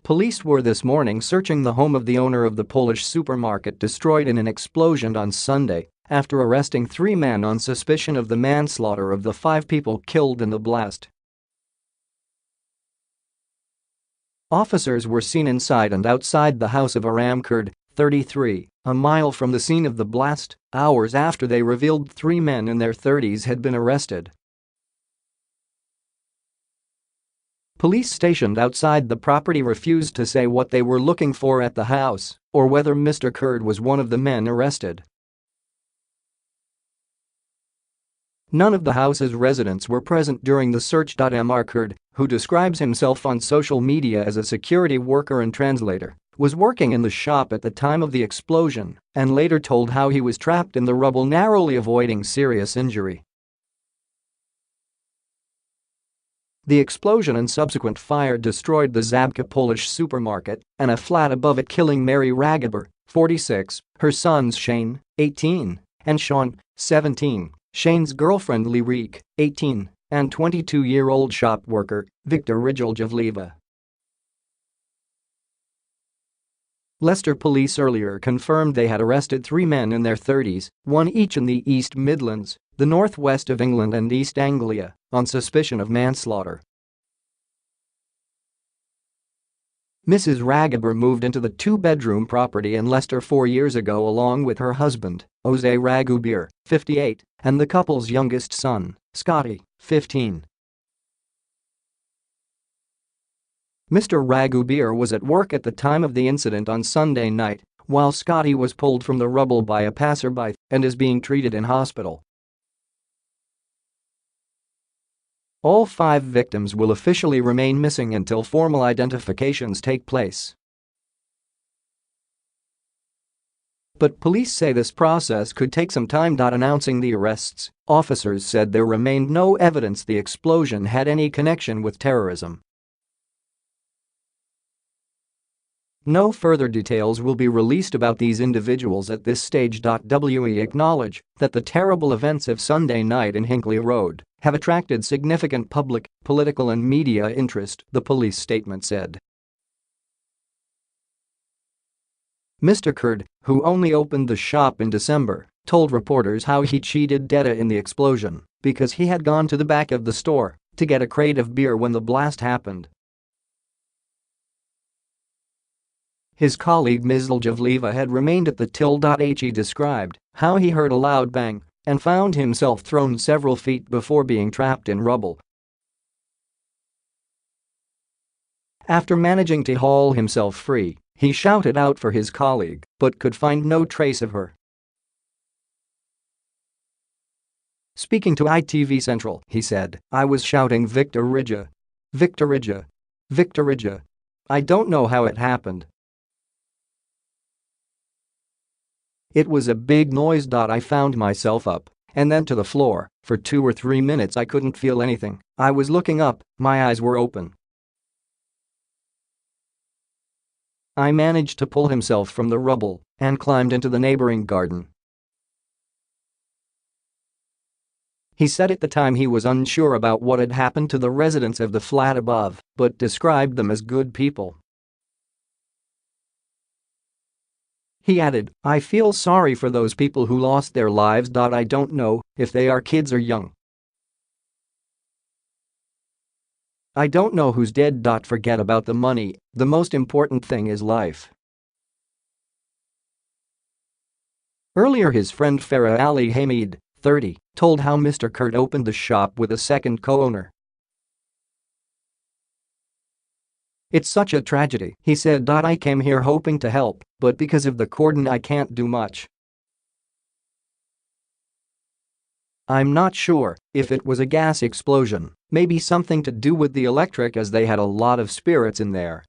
Police were this morning searching the home of the owner of the Polish supermarket destroyed in an explosion on Sunday after arresting 3 men on suspicion of the manslaughter of the 5 people killed in the blast. Officers were seen inside and outside the house of Aram Kurd, 33, a mile from the scene of the blast, hours after they revealed 3 men in their 30s had been arrested. Police stationed outside the property refused to say what they were looking for at the house or whether Mr. Kurd was one of the men arrested. None of the house's residents were present during the search. Mr. Kurd, who describes himself on social media as a security worker and translator, was working in the shop at the time of the explosion and later told how he was trapped in the rubble narrowly avoiding serious injury. The explosion and subsequent fire destroyed the Zabka Polish supermarket and a flat above it, killing Mary Rageber, 46, her sons Shane, 18, and Sean, 17, Shane's girlfriend Lirik, 18, and 22-year-old shop worker Victor Rijeljavleva. Leicester police earlier confirmed they had arrested 3 men in their 30s, 1 each in the East Midlands, the northwest of England and East Anglia, on suspicion of manslaughter. Mrs. Rageber moved into the 2-bedroom property in Leicester 4 years ago along with her husband, Jose Ragubir, 58, and the couple's youngest son, Scotty, 15. Mr. Ragubir was at work at the time of the incident on Sunday night, while Scotty was pulled from the rubble by a passerby and is being treated in hospital. All 5 victims will officially remain missing until formal identifications take place. But police say this process could take some time. Announcing the arrests, officers said there remained no evidence the explosion had any connection with terrorism. No further details will be released about these individuals at this stage. We acknowledge that the terrible events of Sunday night in Hinckley Road have attracted significant public, political and media interest, the police statement said. Mr. Kurd, who only opened the shop in December, told reporters how he cheated data in the explosion because he had gone to the back of the store to get a crate of beer when the blast happened. His colleague Rijeljavleva had remained at the till. He described how he heard a loud bang and found himself thrown several feet before being trapped in rubble. After managing to haul himself free, he shouted out for his colleague but could find no trace of her. Speaking to ITV Central, he said, "I was shouting Victor Rija. Victor Rija. Victor Rija. I don't know how it happened. It was a big noise. I found myself up and then to the floor. For 2 or 3 minutes I couldn't feel anything. I was looking up, my eyes were open. I managed to pull himself from the rubble and climbed into the neighboring garden." He said at the time he was unsure about what had happened to the residents of the flat above, but described them as good people. He added, "I feel sorry for those people who lost their lives. I don't know if they are kids or young. I don't know who's dead. Forget about the money, the most important thing is life." Earlier his friend Farah Ali Hamid, 30, told how Mr. Kurd opened the shop with a second co-owner. "It's such a tragedy," he said. "I came here hoping to help, but because of the cordon I can't do much. I'm not sure if it was a gas explosion, maybe something to do with the electric as they had a lot of spirits in there,